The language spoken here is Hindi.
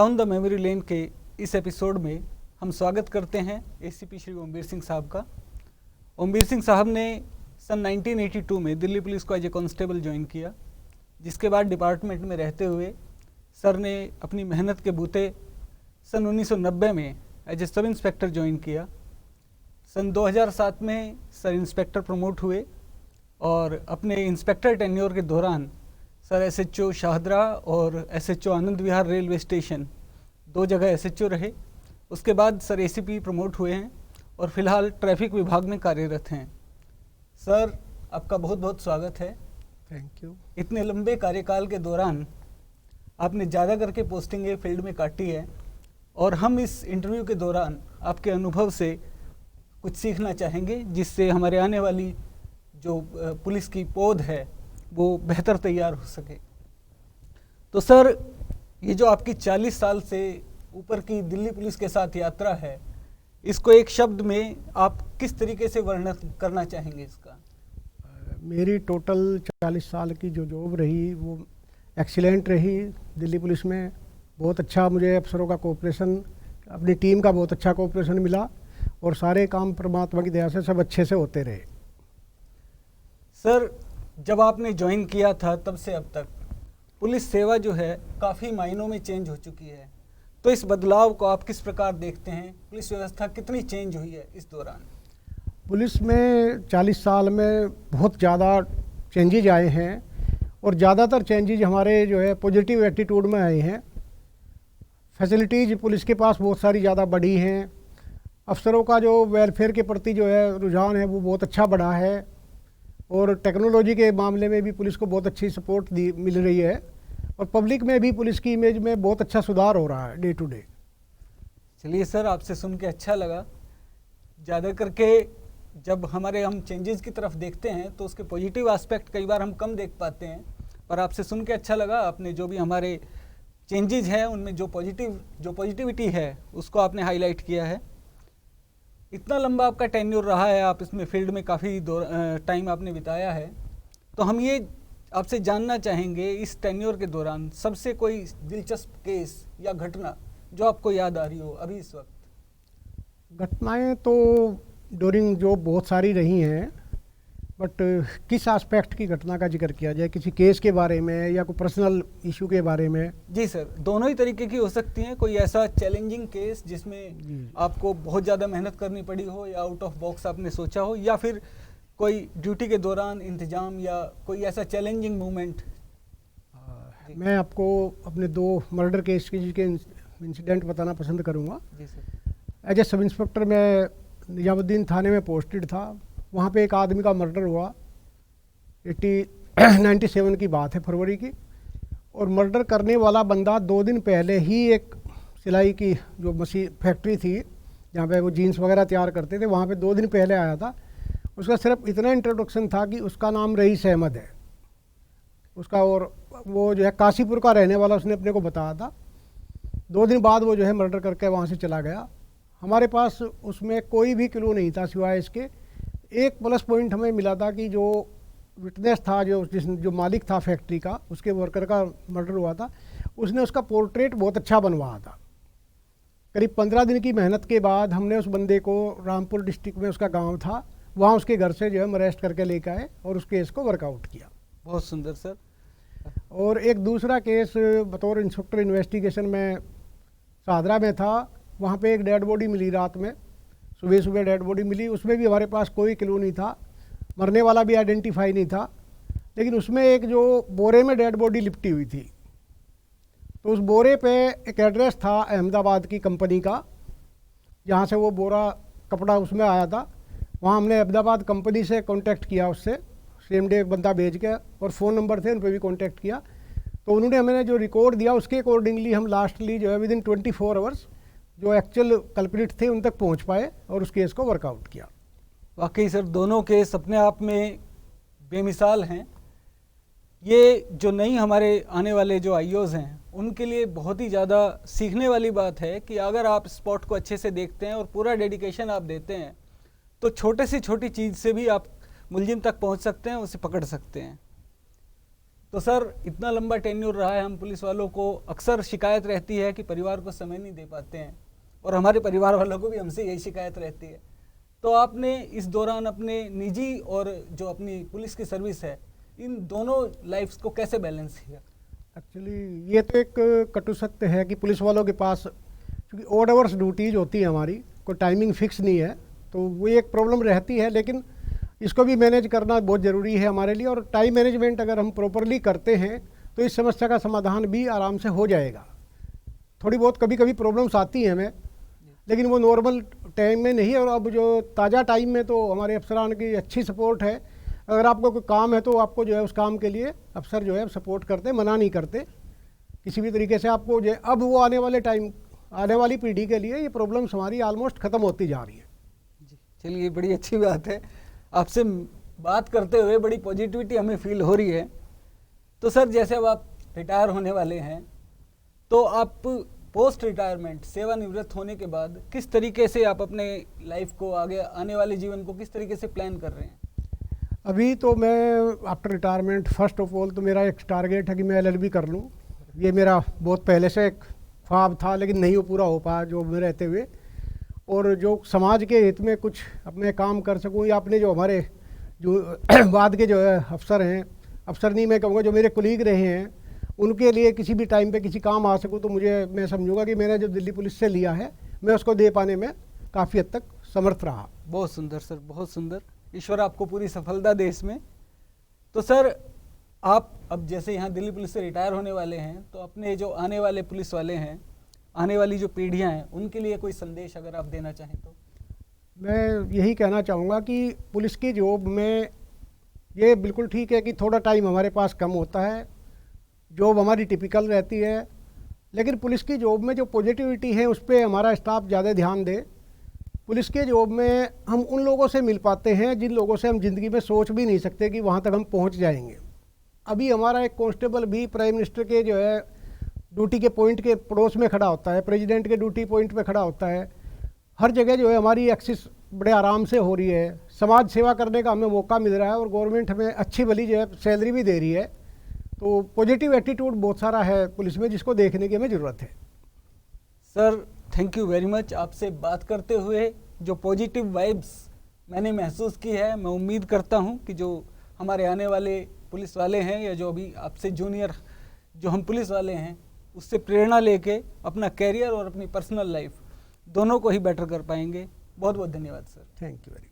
डाउन द मेमोरी लेन के इस एपिसोड में हम स्वागत करते हैं एसीपी श्री ओमवीर सिंह साहब का। ओमवीर सिंह साहब ने सन 1982 में दिल्ली पुलिस को एज ए कांस्टेबल ज्वाइन किया, जिसके बाद डिपार्टमेंट में रहते हुए सर ने अपनी मेहनत के बूते सन 1990 में as a sub inspector join किया। सन 2007 में सर इंस्पेक्टर प्रमोट हुए और अपने इंस्पेक्टर टेन्योर के दौरान सर एसएचओ शाहदरा और SHO Anand Vihar railway station 2 जगह एसएचओ रहे। उसके बाद सर एसीपी प्रमोट हुए हैं और फिलहाल ट्रैफिक विभाग में कार्यरत हैं। सर, आपका बहुत बहुत स्वागत है। Thank you. इतने लंबे कार्यकाल के दौरान आपने ज़्यादा करके पोस्टिंगें फील्ड में काटी है और हम इस इंटरव्यू के दौरान आपके अनुभव से कुछ सीखना चाहेंगे, जिससे हमारे आने वाली जो पुलिस की पौध है वो बेहतर तैयार हो सके। तो सर, ये जो आपकी 40 साल से ऊपर की दिल्ली पुलिस के साथ यात्रा है, इसको एक शब्द में आप किस तरीके से वर्णन करना चाहेंगे इसका? मेरी टोटल 40 साल की जो जॉब रही वो एक्सीलेंट रही। दिल्ली पुलिस में बहुत अच्छा मुझे अफसरों का कोऑपरेशन, अपनी टीम का बहुत अच्छा कोऑपरेशन मिला और सारे काम परमात्मा की दया से सब अच्छे से होते रहे। सर, जब आपने ज्वाइन किया था तब से अब तक पुलिस सेवा जो है काफ़ी मायनों में चेंज हो चुकी है, तो इस बदलाव को आप किस प्रकार देखते हैं? पुलिस व्यवस्था कितनी चेंज हुई है इस दौरान? पुलिस में 40 साल में बहुत ज़्यादा चेंजेज आए हैं और ज़्यादातर चेंजेज हमारे जो है पॉजिटिव एटीट्यूड में आए हैं। फैसिलिटीज़ पुलिस के पास बहुत सारी ज़्यादा बढ़ी हैं। अफसरों का जो वेलफेयर के प्रति जो है रुझान है वो बहुत अच्छा बढ़ा है और टेक्नोलॉजी के मामले में भी पुलिस को बहुत अच्छी सपोर्ट मिल रही है और पब्लिक में भी पुलिस की इमेज में बहुत अच्छा सुधार हो रहा है डे टू डे। चलिए सर, आपसे सुन के अच्छा लगा। ज़्यादा करके जब हम चेंजेस की तरफ देखते हैं तो उसके पॉजिटिव एस्पेक्ट कई बार हम कम देख पाते हैं, पर आपसे सुन के अच्छा लगा। आपने जो भी हमारे चेंजेस हैं उनमें जो पॉजिटिविटी है उसको आपने हाईलाइट किया है। इतना लंबा आपका टेन्योर रहा है, आप इसमें फील्ड में काफ़ी टाइम आपने बिताया है, तो हम ये आपसे जानना चाहेंगे इस टेन्योर के दौरान सबसे कोई दिलचस्प केस या घटना जो आपको याद आ रही हो अभी इस वक्त? घटनाएं तो ड्यूरिंग जो बहुत सारी रही हैं, बट किस एस्पेक्ट की घटना का जिक्र किया जाए? किसी केस के बारे में या कोई पर्सनल इशू के बारे में? जी सर, दोनों ही तरीके की हो सकती हैं। कोई ऐसा चैलेंजिंग केस जिसमें आपको बहुत ज़्यादा मेहनत करनी पड़ी हो या आउट ऑफ बॉक्स आपने सोचा हो, या फिर कोई ड्यूटी के दौरान इंतजाम या कोई ऐसा चैलेंजिंग मोमेंट। मैं आपको अपने 2 मर्डर केस के इंसिडेंट बताना पसंद करूँगा। जी sir. As a sub inspector मैं निजामुद्दीन थाने में पोस्टेड था। वहाँ पे एक आदमी का मर्डर हुआ, 97 की बात है, फरवरी की। और मर्डर करने वाला बंदा 2 दिन पहले ही एक सिलाई की जो मशीन फैक्ट्री थी जहाँ पे वो जीन्स वगैरह तैयार करते थे, वहाँ पे 2 दिन पहले आया था। उसका सिर्फ इतना इंट्रोडक्शन था कि उसका नाम रईस अहमद है उसका, और वो जो है काशीपुर का रहने वाला, उसने अपने को बताया था। 2 दिन बाद वो जो है मर्डर करके वहाँ से चला गया। हमारे पास उसमें कोई भी क्लू नहीं था सिवाय इसके। एक प्लस पॉइंट हमें मिला था कि जो विटनेस था, जो मालिक था फैक्ट्री का, उसके वर्कर का मर्डर हुआ था, उसने उसका पोर्ट्रेट बहुत अच्छा बनवाया था। करीब 15 दिन की मेहनत के बाद हमने उस बंदे को रामपुर डिस्ट्रिक्ट में उसका गांव था, वहाँ उसके घर से जो है हम अरेस्ट करके लेकर आए और उस केस को वर्कआउट किया। बहुत सुंदर सर। और एक दूसरा केस बतौर इंस्पेक्टर इन्वेस्टिगेशन में शाहदरा में था। वहाँ पे एक डेड बॉडी मिली रात में, सुबह डेड बॉडी मिली। उसमें भी हमारे पास कोई क्लू नहीं था, मरने वाला भी आइडेंटिफाई नहीं था, लेकिन उसमें एक जो बोरे में डेड बॉडी लिपटी हुई थी, तो उस बोरे पे एक एड्रेस था अहमदाबाद की कंपनी का, जहाँ से वो बोरा कपड़ा उसमें आया था। वहाँ हमने अहमदाबाद कंपनी से कांटेक्ट किया, उससे सेम डे बंदा भेज के, और फ़ोन नंबर थे उन पर भी कांटेक्ट किया। तो उन्होंने हमें जो रिकॉर्ड दिया उसके अकॉर्डिंगली हम लास्टली जो है विदिन 24 आवर्स जो एक्चुअल कल्प्रिट थे उन तक पहुंच पाए और उस केस को वर्कआउट किया। वाकई सर, दोनों केस अपने आप में बेमिसाल हैं। ये जो नई हमारे आने वाले जो आईओज़ हैं उनके लिए बहुत ही ज़्यादा सीखने वाली बात है कि अगर आप स्पॉट को अच्छे से देखते हैं और पूरा डेडिकेशन आप देते हैं तो छोटे से छोटी चीज़ से भी आप मुलजिम तक पहुंच सकते हैं, उसे पकड़ सकते हैं। तो सर इतना लंबा टेन्योर रहा है, हम पुलिस वालों को अक्सर शिकायत रहती है कि परिवार को समय नहीं दे पाते हैं, और हमारे परिवार वालों को भी हमसे यही शिकायत रहती है। तो आपने इस दौरान अपने निजी और जो अपनी पुलिस की सर्विस है, इन दोनों लाइफ्स को कैसे बैलेंस किया? एक्चुअली ये तो एक कटु सत्य है कि पुलिस वालों के पास, क्योंकि ऑड आवर्स ड्यूटीज होती है हमारी, कोई टाइमिंग फिक्स नहीं है, तो वो एक प्रॉब्लम रहती है। लेकिन इसको भी मैनेज करना बहुत ज़रूरी है हमारे लिए, और टाइम मैनेजमेंट अगर हम प्रॉपरली करते हैं तो इस समस्या का समाधान भी आराम से हो जाएगा। थोड़ी बहुत कभी कभी प्रॉब्लम्स आती हैं हमें, लेकिन वो नॉर्मल टाइम में नहीं है। और अब जो ताज़ा टाइम में तो हमारे अफसरान की अच्छी सपोर्ट है। अगर आपको कोई काम है तो आपको जो है उस काम के लिए अफसर जो है सपोर्ट करते, मना नहीं करते किसी भी तरीके से आपको। जो अब वो आने वाले टाइम, आने वाली पीढ़ी के लिए ये प्रॉब्लम्स हमारी ऑलमोस्ट ख़त्म होती जा रही है। जी चलिए, बड़ी अच्छी बात है, आपसे बात करते हुए बड़ी पॉजिटिविटी हमें फील हो रही है। तो सर जैसे अब आप रिटायर होने वाले हैं, तो आप पोस्ट रिटायरमेंट, सेवानिवृत्त होने के बाद किस तरीके से आप अपने लाइफ को, आगे आने वाले जीवन को किस तरीके से प्लान कर रहे हैं? अभी तो मैं after retirement, first of all तो मेरा एक टारगेट है कि मैं LLB कर लूँ। ये मेरा बहुत पहले से एक ख्वाब था, लेकिन नहीं वो पूरा हो पाया जॉब में रहते हुए। और जो समाज के हित में कुछ अपने काम कर सकूँ, या अपने जो हमारे जो बाद के जो है अफसर हैं, अफसर नहीं मैं कहूँगा, जो मेरे कुलीग रहे हैं, उनके लिए किसी भी टाइम पे किसी काम आ सकूँ, तो मैं समझूंगा कि मैंने जो दिल्ली पुलिस से लिया है मैं उसको दे पाने में काफ़ी हद तक समर्थ रहा। बहुत सुंदर सर, बहुत सुंदर। ईश्वर आपको पूरी सफलता दे इसमें। तो सर आप अब जैसे यहाँ दिल्ली पुलिस से रिटायर होने वाले हैं, तो अपने जो आने वाले पुलिस वाले हैं, आने वाली जो पीढ़ियाँ हैं, उनके लिए कोई संदेश अगर आप देना चाहें तो? मैं यही कहना चाहूँगा कि पुलिस की जॉब में ये बिल्कुल ठीक है कि थोड़ा टाइम हमारे पास कम होता है, जॉब हमारी टिपिकल रहती है, लेकिन पुलिस की जॉब में जो पॉजिटिविटी है उस पर हमारा स्टाफ ज़्यादा ध्यान दे। पुलिस के जॉब में हम उन लोगों से मिल पाते हैं जिन लोगों से हम ज़िंदगी में सोच भी नहीं सकते कि वहाँ तक हम पहुँच जाएंगे। अभी हमारा एक कांस्टेबल भी प्राइम मिनिस्टर के जो है ड्यूटी के पॉइंट के पड़ोस में खड़ा होता है, प्रेसिडेंट के ड्यूटी पॉइंट पे खड़ा होता है। हर जगह जो है हमारी एक्सेस बड़े आराम से हो रही है, समाज सेवा करने का हमें मौका मिल रहा है, और गवर्नमेंट हमें अच्छी भली जो है सैलरी भी दे रही है। तो पॉजिटिव एटीट्यूड बहुत सारा है पुलिस में, जिसको देखने की हमें ज़रूरत है। Sir thank you very much. आपसे बात करते हुए जो पॉजिटिव वाइब्स मैंने महसूस की है, मैं उम्मीद करता हूं कि जो हमारे आने वाले पुलिस वाले हैं, या जो अभी आपसे जूनियर जो हम पुलिस वाले हैं, उससे प्रेरणा लेके अपना कैरियर और अपनी पर्सनल लाइफ दोनों को ही बेटर कर पाएंगे। बहुत बहुत धन्यवाद sir. Thank you very much.